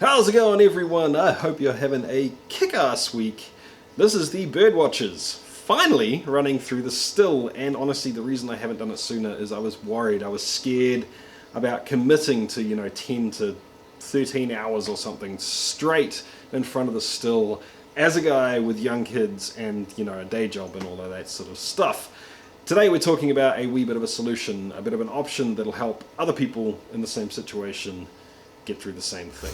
How's it going, everyone? I hope you're having a kick-ass week. This is the Birdwatchers, finally running through the still, and honestly the reason I haven't done it sooner is I was worried, I was scared about committing to 10 to 13 hours or something straight in front of the still as a guy with young kids and a day job and all of that sort of stuff. Today we're talking about a wee bit of a solution, a bit of an option that'll help other people in the same situation get through the same thing.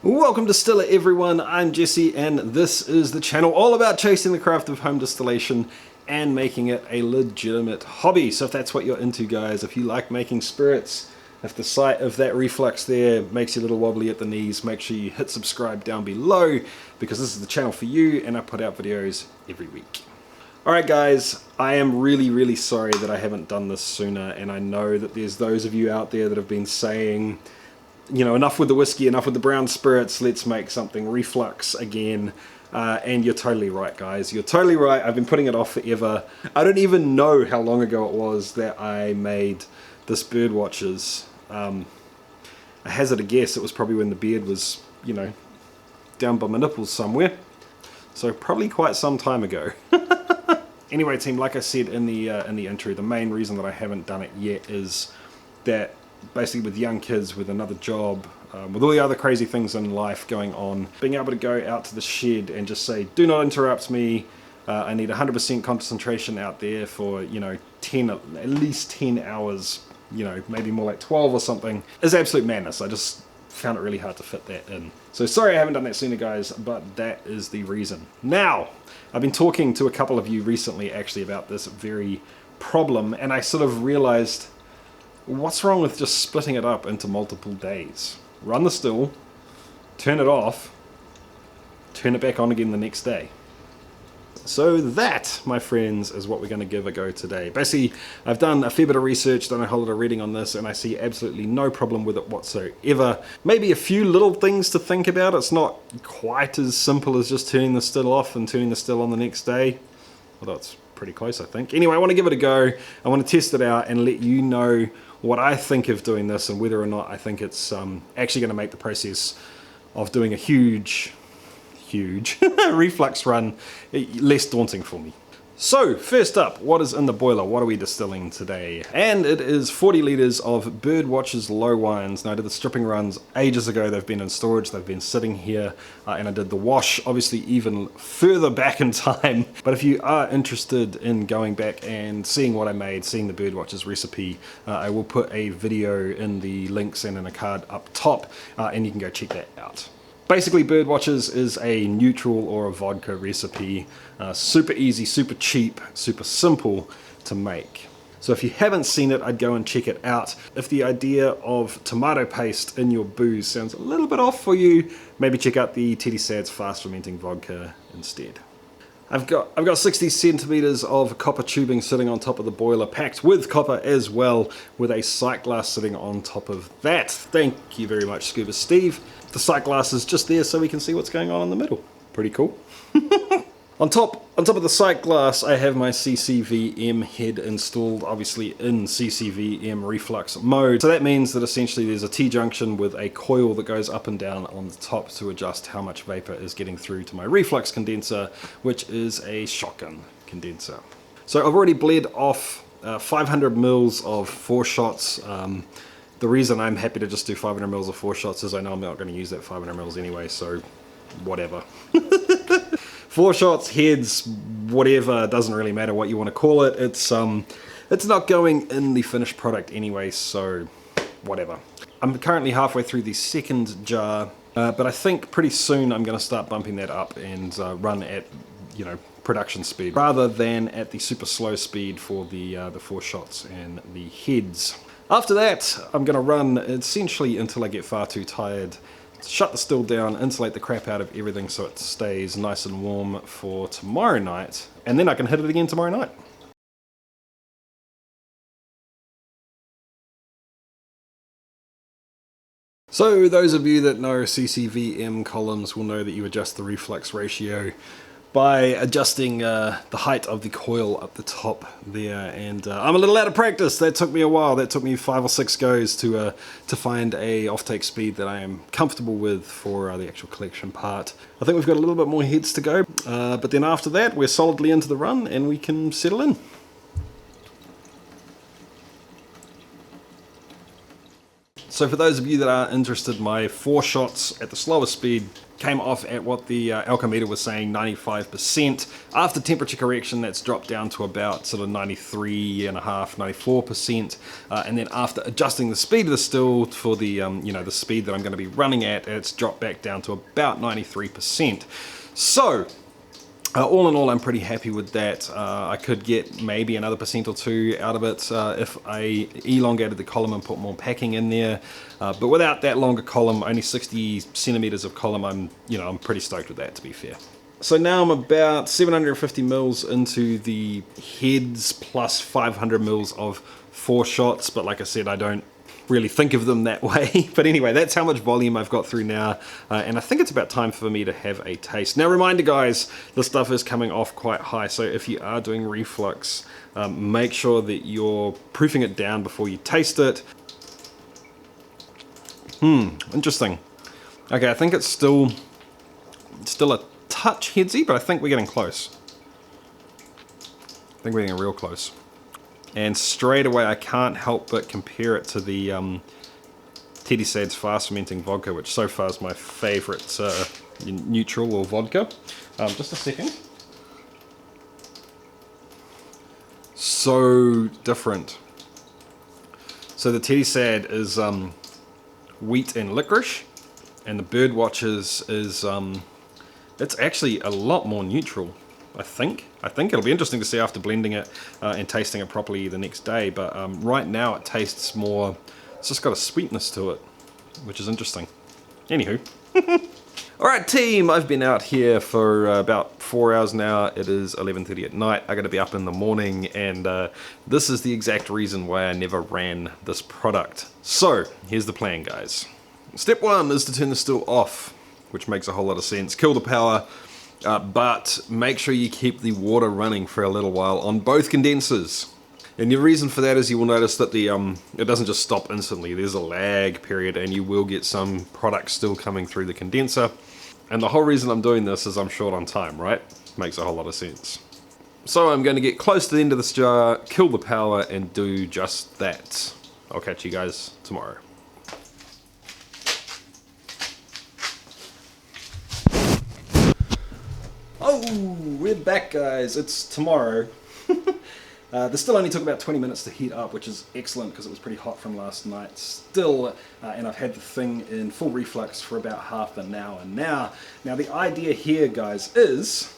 Welcome to Distiller, everyone. I'm Jesse and this is the channel all about chasing the craft of home distillation and making it a legitimate hobby. So if that's what you're into, guys, if you like making spirits, if the sight of that reflux there makes you a little wobbly at the knees, make sure you hit subscribe down below because this is the channel for you and I put out videos every week. Alright guys, I am really sorry that I haven't done this sooner, and I know that there's those of you out there that have been saying, enough with the whiskey, enough with the brown spirits, let's make something reflux again. And you're totally right, guys. You're totally right. I've been putting it off forever. I don't even know how long ago it was that I made this Birdwatchers. I hazard a guess it was probably when the beard was, down by my nipples somewhere. So probably quite some time ago. Anyway, team, like I said in the intro, the main reason that I haven't done it yet is that basically with young kids, with another job, with all the other crazy things in life going on, being able to go out to the shed and just say, do not interrupt me, I need 100% concentration out there for, at least 10 hours, maybe more like 12 or something, is absolute madness. I just found it really hard to fit that in. So sorry I haven't done that sooner, guys, but that is the reason. Now, I've been talking to a couple of you recently actually about this very problem, and I sort of realized, what's wrong with just splitting it up into multiple days? Run the still, turn it off, turn it back on again the next day. So that, my friends, is what we're going to give a go today. Basically, I've done a fair bit of research, done a whole lot of reading on this, and I see absolutely no problem with it whatsoever. Maybe a few little things to think about. It's not quite as simple as just turning the still off and turning the still on the next day. Although it's pretty close, I think. Anyway, I want to give it a go. I want to test it out and let you know what I think of doing this and whether or not I think it's actually going to make the process of doing a huge reflux run less daunting for me. So first up, what is in the boiler? What are we distilling today? And it is 40 litres of Birdwatchers low wines. Now I did the stripping runs ages ago. They've been in storage, they've been sitting here, and I did the wash obviously even further back in time. But if you are interested in going back and seeing what I made, seeing the Birdwatchers recipe, I will put a video in the links and in a card up top, and you can go check that out. Basically, Birdwatchers is a neutral or a vodka recipe. Super easy, super cheap, super simple to make. So if you haven't seen it, I'd go and check it out. If the idea of tomato paste in your booze sounds a little bit off for you, maybe check out the Teddy Sad's fast fermenting vodka instead. I've got 60 centimeters of copper tubing sitting on top of the boiler, packed with copper as well, with a sight glass sitting on top of that. Thank you very much, Scuba Steve. The sight glass is just there so we can see what's going on in the middle. Pretty cool. On top of the sight glass, I have my CCVM head installed, obviously in CCVM reflux mode. So that means that essentially there's a T-junction with a coil that goes up and down on the top to adjust how much vapor is getting through to my reflux condenser, which is a shotgun condenser. So I've already bled off 500 mils of 4 shots. The reason I'm happy to just do 500 mils of 4 shots is I know I'm not going to use that 500 mils anyway, so whatever. 4 shots, heads, whatever, doesn't really matter what you want to call it. It's not going in the finished product anyway, so whatever. I'm currently halfway through the second jar, but I think pretty soon I'm going to start bumping that up and run at, production speed, rather than at the super slow speed for the 4 shots and the heads. After that, I'm going to run essentially until I get far too tired, shut the still down, insulate the crap out of everything so it stays nice and warm for tomorrow night, and then I can hit it again tomorrow night. So those of you that know CCVM columns will know that you adjust the reflux ratio by adjusting the height of the coil up the top there, and I'm a little out of practice. That took me a while. That took me 5 or 6 goes to find a offtake speed that I am comfortable with for the actual collection part. I think we've got a little bit more heads to go, but then after that we're solidly into the run and we can settle in. So for those of you that are interested, my 4 shots at the slowest speed came off at what the alcometer was saying, 95%. After temperature correction, that's dropped down to about sort of 93.5, 94%. And then after adjusting the speed of the still for the you know, the speed that I'm going to be running at, it's dropped back down to about 93%. So all in all, I'm pretty happy with that. I could get maybe another % or 2 out of it if I elongated the column and put more packing in there. But without that longer column, only 60 centimeters of column, I'm pretty stoked with that, to be fair. So now I'm about 750 mils into the heads plus 500 mils of 4 shots. But like I said, I don't really think of them that way. But anyway, that's how much volume I've got through now, and I think it's about time for me to have a taste. Now, reminder guys, this stuff is coming off quite high, so if you are doing reflux, make sure that you're proofing it down before you taste it. Interesting. Okay, I think it's still a touch headsy, but I think we're getting close. I think we're getting real close. And straight away I can't help but compare it to the Teddy Sad's fast fermenting vodka, which so far is my favourite neutral or vodka. Just a second. So different. So the Teddy Sad is wheat and licorice, and the birdwatchers is it's actually a lot more neutral. I think it'll be interesting to see after blending it and tasting it properly the next day, but right now it tastes more, it's just got a sweetness to it, which is interesting. Anywho. Alright team, I've been out here for about 4 hours now. It is 11:30 at night. I gotta be up in the morning, and this is the exact reason why I never ran this product. So, here's the plan guys. Step 1 is to turn the still off, which makes a whole lot of sense. Kill the power. But make sure you keep the water running for a little while on both condensers. And the reason for that is you will notice that the it doesn't just stop instantly. There's a lag period, and you will get some product still coming through the condenser. And the whole reason I'm doing this is I'm short on time, right? Makes a whole lot of sense. So I'm going to get close to the end of this jar, kill the power, and do just that. I'll catch you guys tomorrow. Oh, we're back guys, it's tomorrow. This still only took about 20 minutes to heat up, which is excellent because it was pretty hot from last night still, and I've had the thing in full reflux for about half an hour now. Now the idea here guys is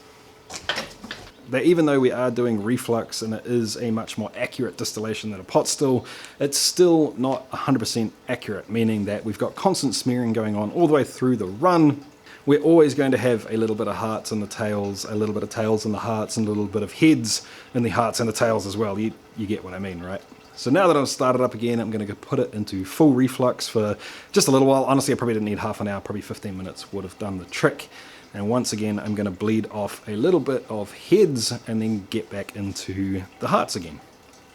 that even though we are doing reflux and it is a much more accurate distillation than a pot still, it's still not 100% accurate, meaning that we've got constant smearing going on all the way through the run. We're always going to have a little bit of hearts in the tails, a little bit of tails in the hearts, and a little bit of heads in the hearts and the tails as well. You get what I mean, right? So now that I've started up again, I'm going to put it into full reflux for just a little while. Honestly, I probably didn't need half an hour, probably 15 minutes would have done the trick. And once again, I'm going to bleed off a little bit of heads and then get back into the hearts again.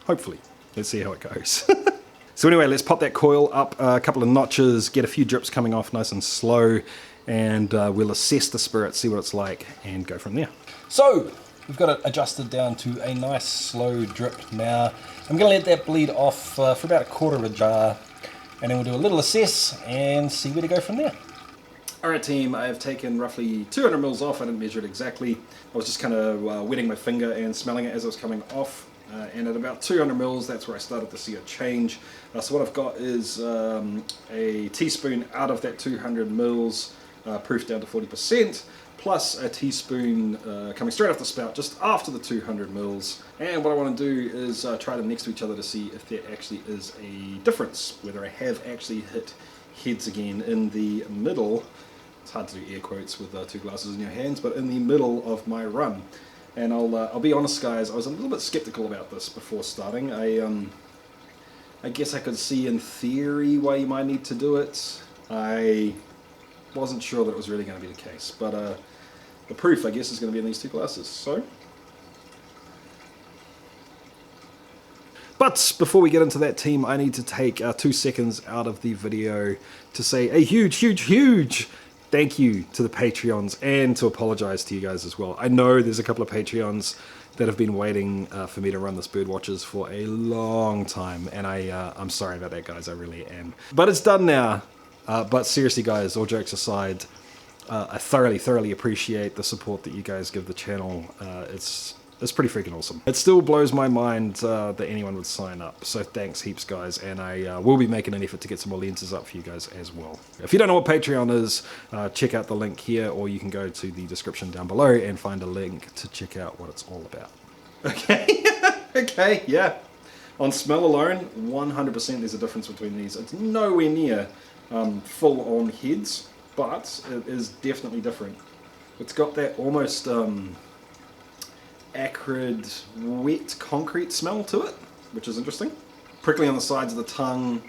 Hopefully. Let's see how it goes. So anyway, let's pop that coil up a couple of notches, get a few drips coming off nice and slow, and we'll assess the spirit, see what it's like, and go from there. So we've got it adjusted down to a nice slow drip now. I'm going to let that bleed off for about 1/4 of a jar, and then we'll do a little assess and see where to go from there. Alright team, I have taken roughly 200 mils off. I didn't measure it exactly. I was just kind of wetting my finger and smelling it as it was coming off. And at about 200 mils, that's where I started to see a change. So what I've got is a teaspoon out of that 200 mils, proof down to 40%, plus a teaspoon coming straight off the spout just after the 200 mils. And what I want to do is try them next to each other to see if there actually is a difference, whether I have actually hit heads again in the middle. It's hard to do air quotes with 2 glasses in your hands, but in the middle of my run. And I'll be honest guys, I was a little bit skeptical about this before starting. I guess I could see in theory why you might need to do it. I wasn't sure that it was really going to be the case, but the proof, I guess, is going to be in these two glasses. So, but before we get into that, team, I need to take 2 seconds out of the video to say a huge thank you to the Patreons and to apologize to you guys as well. I know there's a couple of Patreons that have been waiting for me to run this Birdwatchers for a long time, and I'm sorry about that, guys, I really am. But it's done now. But seriously, guys, all jokes aside, I thoroughly appreciate the support that you guys give the channel. It's pretty freaking awesome. It still blows my mind that anyone would sign up. So thanks heaps, guys, and I will be making an effort to get some more lenses up for you guys as well. If you don't know what Patreon is, check out the link here, or you can go to the description down below and find a link to check out what it's all about. Okay, okay, yeah. On smell alone, 100% there's a difference between these. It's nowhere near full-on heads, but it is definitely different. It's got that almost acrid, wet concrete smell to it, which is interesting. Prickly on the sides of the tongue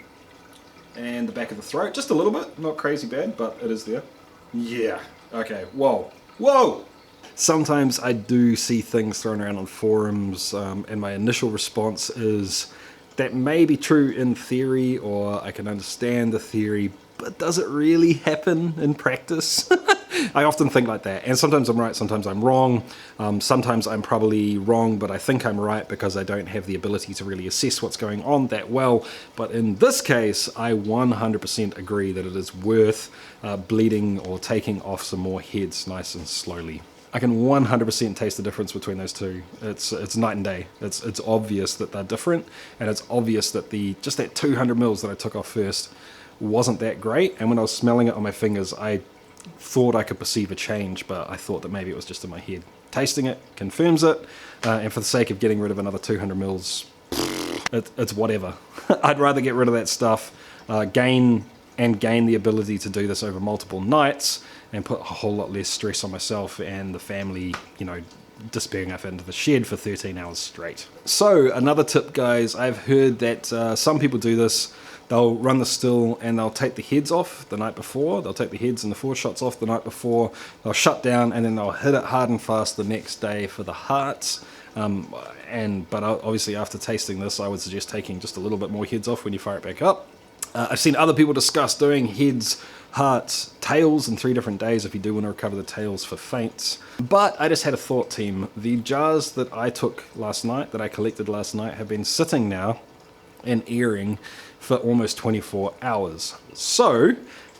and the back of the throat, just a little bit, not crazy bad, but it is there. Yeah, okay, whoa, whoa! Sometimes I do see things thrown around on forums, and my initial response is, that may be true in theory, or I can understand the theory, but does it really happen in practice? I often think like that, and sometimes I'm right, sometimes I'm wrong. Sometimes I'm probably wrong, but I think I'm right because I don't have the ability to really assess what's going on that well. But in this case, I 100% agree that it is worth bleeding or taking off some more heads nice and slowly. I can 100% taste the difference between those two. It's night and day. It's obvious that they're different, and it's obvious that just that 200 mils that I took off first wasn't that great. And when I was smelling it on my fingers, I thought I could perceive a change, but I thought that maybe it was just in my head. Tasting it confirms it, and for the sake of getting rid of another 200 mils, it's whatever. I'd rather get rid of that stuff, gain the ability to do this over multiple nights, and put a whole lot less stress on myself and the family, you know, disappearing up into the shed for 13 hours straight. So another tip, guys, I've heard that some people do this. They'll run the still and they'll take the heads off the night before. They'll take the heads and the forward shots off the night before. They'll shut down and then they'll hit it hard and fast the next day for the hearts. But obviously after tasting this, I would suggest taking just a little bit more heads off when you fire it back up. I've seen other people discuss doing heads, hearts, tails in 3 different days if you do want to recover the tails for faints. But I just had a thought, team. The jars that I took last night, that I collected last night, have been sitting now and airing for almost 24 hours. So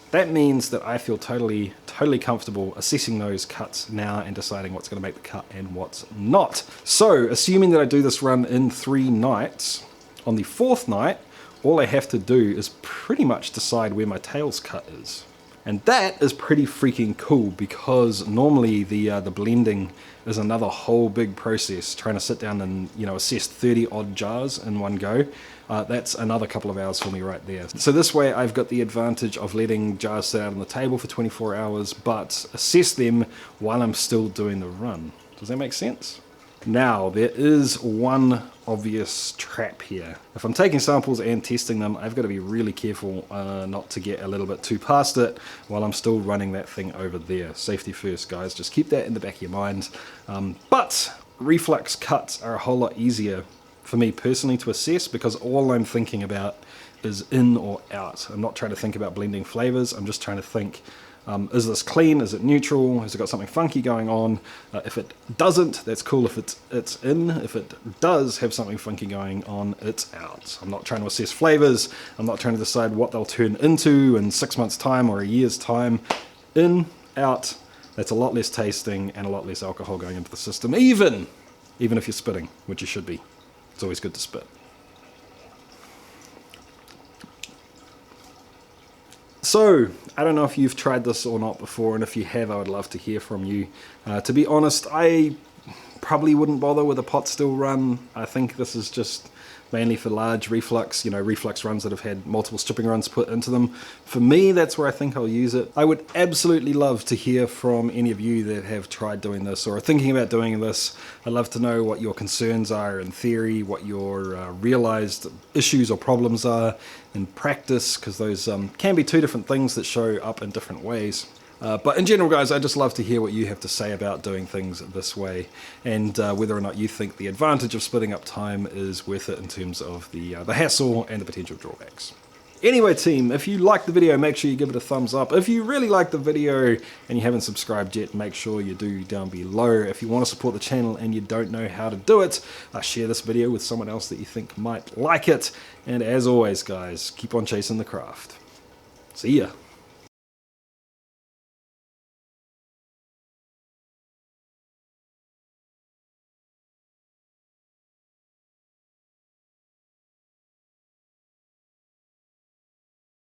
that means that I feel totally comfortable assessing those cuts now and deciding what's going to make the cut and what's not. So assuming that I do this run in 3 nights, on the 4th night, all I have to do is pretty much decide where my tails cut is. And that is pretty freaking cool, because normally the blending is another whole big process, trying to sit down and, you know, assess 30 odd jars in one go. That's another couple of hours for me right there. So this way I've got the advantage of letting jars sit out on the table for 24 hours, but assess them while I'm still doing the run. Does that make sense? Now, there is one obvious trap here. If I'm taking samples and testing them, I've got to be really careful not to get a little bit too past it while I'm still running that thing over there. Safety first, guys. Just keep that in the back of your mind. But reflux cuts are a whole lot easier for me personally to assess, because all I'm thinking about is in or out. I'm not trying to think about blending flavors. I'm just trying to think, is this clean? Is it neutral? Has it got something funky going on? If it doesn't, that's cool. If it's in. If it does have something funky going on, it's out. I'm not trying to assess flavors. I'm not trying to decide what they'll turn into in 6 months' time or a year's time. In, out. That's a lot less tasting and a lot less alcohol going into the system, even if you're spitting, which you should be. It's always good to spit. So, I don't know if you've tried this or not before, and if you have, I would love to hear from you. To be honest, I probably wouldn't bother with a pot still run. I think this is just mainly for large reflux, reflux runs that have had multiple stripping runs put into them. For me, that's where I think I'll use it. I would absolutely love to hear from any of you that have tried doing this or are thinking about doing this. I'd love to know what your concerns are in theory, what your realized issues or problems are in practice, because those can be 2 different things that show up in different ways. But in general, guys, I just love to hear what you have to say about doing things this way, and whether or not you think the advantage of splitting up time is worth it in terms of the hassle and the potential drawbacks. Anyway, team, if you liked the video, make sure you give it a thumbs up. If you really like the video and you haven't subscribed yet, make sure you do down below. If you want to support the channel and you don't know how to do it, share this video with someone else that you think might like it. And as always, guys, keep on chasing the craft. See ya.